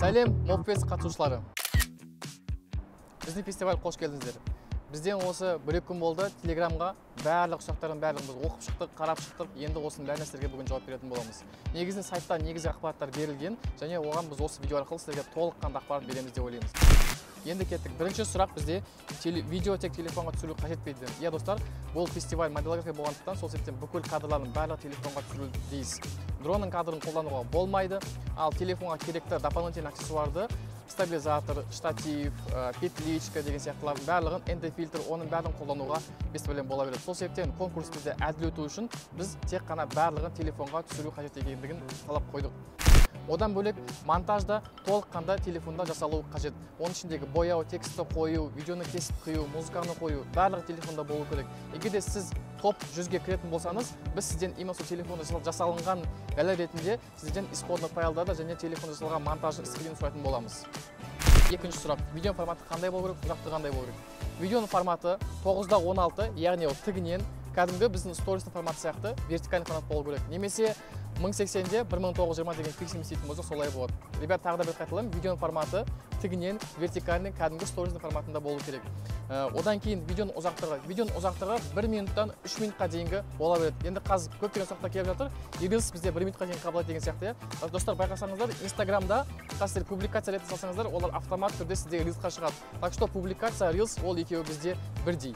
Сәлем, Мопфест қатысушылары. Біздің фестиваль қош келдіңіздер. Бізден осы бір-екі күн болды, Телеграмға барлық сұрақтардың барлығын біз оқып шықтық, қарап шықтық. Енді осының бәріне сіздерге бүгін жауап беретін боламыз. Негізінен сайтта негізгі ақпараттар берілген, және оған біз осы видео арқылы сіздерге толыққанды ақпарат береміз деп ойлаймыз. Енді кеттік. Бірінші сұрақ бізде видео тек телефонға түсіру қажет пе еді? Иә достар, бұл фестиваль мобилография болғандықтан, сол себептен бүкіл кадрлардың барлығы телефонға түсірілдейсіз. Дронның кадрын қолдануға болмайды, ал телефонға керекті дополнительный аксессуарды, стабилизатор, штатив, петличка деген сияқтылардың барлығын, ND-фильтр, оның барлығын қолдануға без проблем бола береді. Сол себептен конкурс бізде әділ өту үшін біз тек қана барлығын телефонға түсіру қажет екендігін талап қойдық. Одан бөлек монтажда толыққанда телефонда жасалуы қажет. Оның ішіндегі бояу, тексті қою, видеоны кесіп қою, музыканы қою, барлығы телефонда болу керек. Егер де сіз топ 100-ге кіретін болсаңыз, біз сізден именно сол телефонда жасалынған галерея ретінде сізден исходный файлдарды және телефонда жасалған монтажын скрин сұрайтын боламыз. Екінші сұрақ, видео форматы қандай болу керек, ұзақтығы қандай болу керек? Видеоның форматы 9:16, яғни ол тігінен кәдімгі біздің стористің форматы сияқты вертикальный формат болу керек. Немесе 1080-де 1920 деген фиксим істейтін болсақ солай болады. Ребят, тағы да бір қайталаймын, видеоның форматы тігінен вертикальный кәдімгі стористің форматында болу керек. Одан кейін видеоның ұзақтығы 1 минуттан 3 минутқа дейінгі бола береді. Енді қазір көптеген сұрақтар келіп жатыр. Reels бізде 1 минутқа дейін қабылдайды деген сияқты. Достар, байқасаңыздар, Instagramда қазір публикация ретінде салсаңыздар, олар автомат түрде сізге Reelsқа шығады. Так что публикация, Reels ол екеуі бізде бірдей.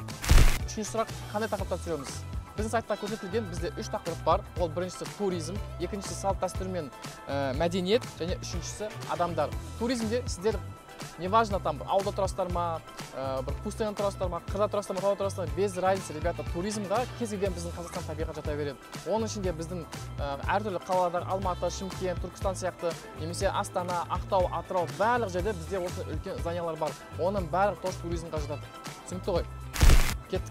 Үшінші сұрақ, қандай тақырыптан түсіреміз? Біздің сайтта көрсетілген бізде 3 тақырып бар. Ол біріншісі туризм, екіншісі салт дәстүр мен мәдениет, және үшіншісі адамдар. Туризмде сіздер неважно там ауылда тұрасыздар ма, бір пустыняда тұрасыздар ма, қырда тұрасыздар ма, тауда тұрасыздар ма, без разницы, ребята, туризмға кез келген біздің Қазақстан табиғат жата береді. Оның ішінде біздің әртүрлі қалаларда Алматы, Шымкент, Түркістан сияқты, немесе Астана, Ақтау, Атырау, барлық жерде бізде осы үлкен зданиялар бар. Оның барлығы тоже туризмға жатады. Түсінікті ғой?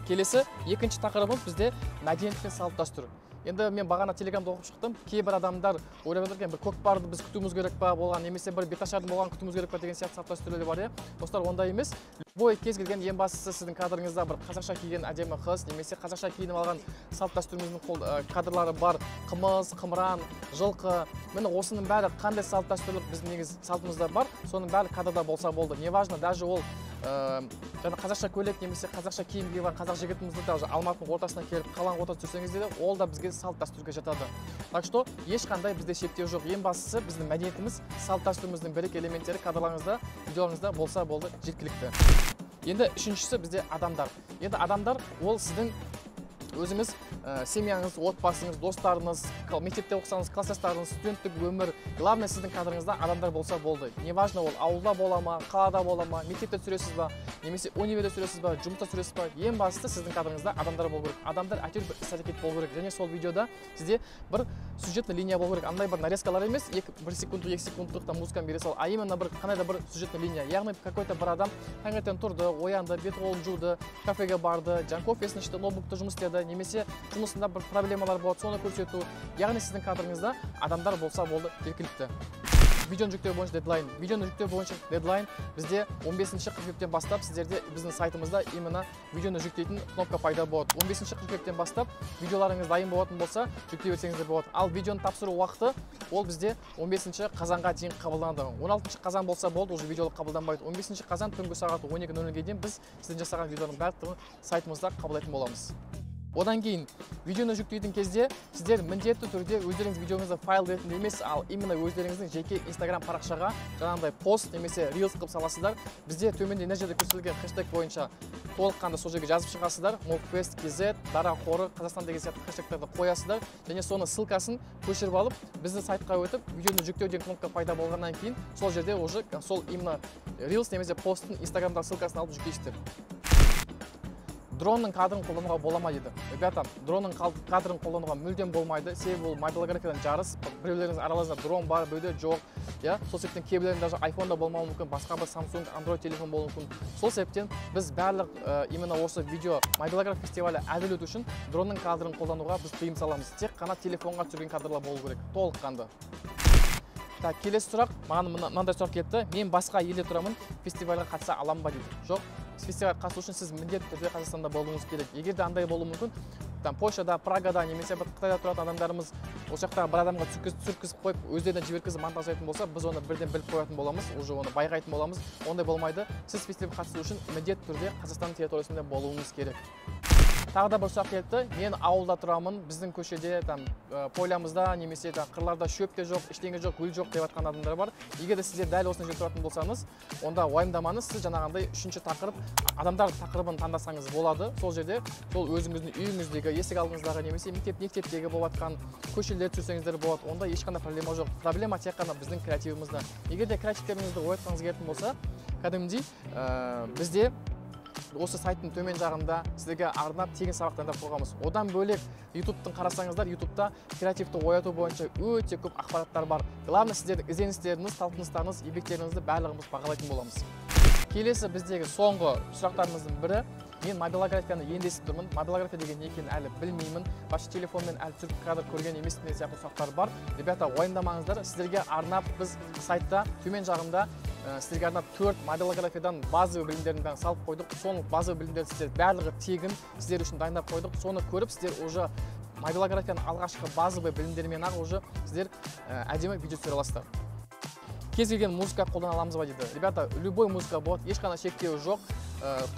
Келесі, екінші тақырыбымыз бізде мәдениет пен салт дәстүр. Енді мен бағана Телеграмда оқып шықтым. Кейбір адамдар ойлап жатыр, бір көкпарды біз күтуіміз керек па болған, немесе бір беташардың болған күтуіміз керек па деген сияқты салт дәстүрлер бар, иә. Достар, ондай емес. Любой кез келген ең бастысы сіздің кадрыңызда бір қазақша киген әдемі қыз, немесе қазақша киініп алған салт дәстүріміздің кадрлары бар, қымыз, қымыран, жылқы. Міне осының бәрі қандай салт дәстүрлік біздің негіз салтымызда бар, соның бәрі кадрда болса болды. Неважно, даже ол жаңа қазақша көйлек немесе қазақша киім киген қазақ жігітімізді даже Алматының ортасына келіп қалаң ортада түсірсеңіз де ол да бізге салт дәстүрге жатады. Так что ешқандай бізде шектеу жоқ. Ең бастысы біздің мәдениетіміз, салт дәстүріміздің бірек элементтері кадрларыңызда, видеоларыңызда болса болды, жеткілікті. Енді үшіншісі бізде адамдар. Енді адамдар ол сіздің өзіңіз, семьяңыз, отбасыңыз, достарыңыз, мектепте оқысаңыз, класстастарыңыз, студенттік өмір, главное сіздің кадрыңызда адамдар болса болды. Неважно ол ауылда бола ма, қалада бола ма, мектепте түсіресіз ба, немесе универде түсіресіз ба, жұмыста түсіресіз ба, ең бастысы сіздің кадрыңызда адамдар болу керек. Адамдар әйтеуір бір іс-әрекет болу керек. Және сол видеода сізде бір сюжетный линия болу керек. Андай бір нарезкалар емес, 1 секундтық, 2 секундтық музыканы бере сал, а именно бір қандай да бір сюжетный линия. Яғни какой-то бір адам таңертең тұрды, оянды, бет-қолын жуды, кафеге барды, кофесін ішті, ноутбукта жұмыс істеді, немесе жұмысында бір проблемалар болады, соны көрсету. Яғни сіздің кадрыңызда адамдар болса болды, жеткілікті. Видеоны жүктеу бойынша дедлайн. Видеоны жүктеу бойынша дедлайн бізде 15 қыркүйектен бастап сіздерде біздің сайтымызда именно видеоны жүктейтін кнопка пайда болады. 15 қыркүйектен бастап видеоларыңыз дайын болатын болса, жүктей берсеңіздер болады. Ал видеоны тапсыру уақыты ол бізде 15 қазанға дейін қабылданады. 16 қазан болса болды, уже видеолар қабылданбайды. 15 қазан түнгі сағат 12:00-ге дейін біз сіздің жасаған видеоның барлығын сайтымызда қабылдайтын боламыз. Одан кейін видеоны жүктейтін кезде сіздер міндетті түрде өздеріңіз видеоңызды файл ретінде емес, ал именно өздеріңіздің жеке Instagram парақшаға жаңағыдай пост немесе Reels қылып саласыздар. Бізде төменде мына жерде көрсетілген хэштег бойынша толыққанды сол жерге жазып шығасыздар. Mopfest KZ, дара қоры, Қазақстан деген сияқты хэштегтерді қоясыздар. Және соны ссылкасын көшіріп алып, біздің сайтқа өтіп, видеоны жүктеу деген кнопка пайда болғаннан кейін, сол жерде уже сол именно Reels немесе посттың Instagramдағы ссылкасын алып жүктейсіздер. Дронның кадрын қолдануға боламайды. Ребята, дронның кадрын қолдануға мүлдем болмайды. Себебі ол мобилографиядан жарыс, біреулеріңіз араларында дрон бар, біреуде жоқ. Сол себептен кейбіреулердің даже iPhone-да болмауы мүмкін, басқа бір Samsung, Android телефон болуы мүмкін. Сол себептен біз барлық именно осы видео мобилография фестивалі әділ өту үшін дронның кадрын қолдануға біз тыйым саламыз. Тек қана телефонға түсірген кадрлар болу керек, толыққанды. Так, келесі сұрақ, маған мынандай сұрақ кетті. Мен басқа елде тұрамын, фестивальға қатыса аламын ба дейді. Жоқ, фестиваль қатысу үшін сіз міндетті түрде Қазақстанда болуыңыз керек. Егер де андай болуы мүмкін, Польшада, Прагада немесе Қытайда тұратын адамдарымыз осы жақтағы бір адамға түсірткізіп қойып, өздеріне жіберткізіп монтаждайтын болса, біз оны бірден біліп қоятын боламыз, уже оны байқайтын боламыз. Ондай болмайды. Сіз фестивальге қатысу үшін міндетті түрде Қазақстан территориясында болуыңыз керек. Тағы да бір сұрақ келді. Мен ауылда тұрамын, біздің көшеде, пойлямызда немесе қырларда шөп те жоқ, ештеңе жоқ, гүл жоқ деп жатқан адамдар бар. Егер де сіздер дәл осында жерде тұратын болсаңыз, онда уайымдамаңыз, сіз жаңағындай үшінші тақырып, адамдар тақырыбын таңдасаңыз болады. Сол жерде сол өзіңіздің үйіңіздегі, есік алдыңыздағы немесе мектептегі болып жатқан көшелерді түсірсеңіздер болады. Онда ешқандай проблема жоқ. Проблема тек қана біздің креативімізде. Егер де креативтеріңізді оятқыңыз келетін болса, кәдімгідей бізде осы сайттың төмен жағында сіздерге арнап тегін сабақтар қойғанбыз. Одан бөлек YouTube-тың қарасаңыздар, YouTube-та креативті ояту бойынша өте көп ақпараттар бар. Главное, сіздердің ізденістеріңіз, талпыныстарыңыз, еңбектеріңізді барлығымыз бағалайтын боламыз. Келесі біздегі соңғы сұрақтарымыздың бірі, мен мобилографияны енді естіп тұрмын. Мобилография деген не екенін әлі білмеймін. Башқа телефонмен әлі түсіріп кадр көрген емеспін деген сияқты сұрақтар бар. Ребята, уайымдамаңыздар. Сіздерге арнап біз сайтта төмен жағында сіздерге арнап 4 мобилографиядан базовый білімдерін салып қойдық. Соның базовый білімдерді сіздер барлығы тегін сіздер үшін дайындап қойдық. Соны көріп сіздер уже мобилографияның алғашқы базовый білімдерімен ақ уже сіздер әдемі видео түсіре аласыздар. Кез келген музыка қолдана аламыз ба дейді. Ребята, любой музыка болады, ешқандай шектеуі жоқ.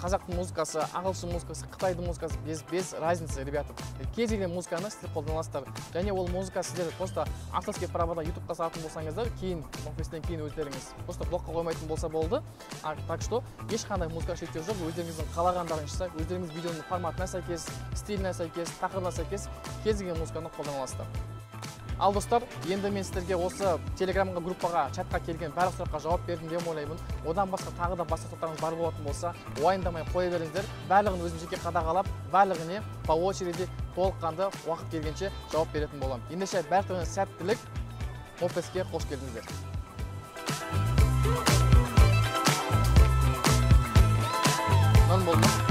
Қазақтың музыкасы, ағылшын музыкасы, Қытайдың музыкасы без разницы, ребята. Кез келген музыканы сіздер қолдана аласыздар. Және ол музыка сіздер просто авторский правода YouTube-та салатын болсаңыздар, кейін конференциядан кейін өздеріңіз просто блокқа қоймайтын болса болды. Так что ешқандай музыка шектеуі жоқ, өздеріңіздің қалағандарыңызша, өздеріңіз видеоның форматына сәйкес, стиліне сәйкес, тақырыбына сәйкес кез келген музыканы қолдана аласыздар. Ал достар, енді мен сіздерге осы телеграмға, группаға, чатқа келген барлық сұраққа жауап бердім деп ойлаймын. Одан басқа тағы да басқа сұрақтарыңыз бар болатын болса, уайымдамай қоя беріңіздер. Барлығын өзім жеке қадағалап, барлығына по очереди толыққанды уақыт келгенше жауап беретін боламын. Ендеше барлығына сәттілік, Мопфестке қош келдіңіздер. Нан болды ма?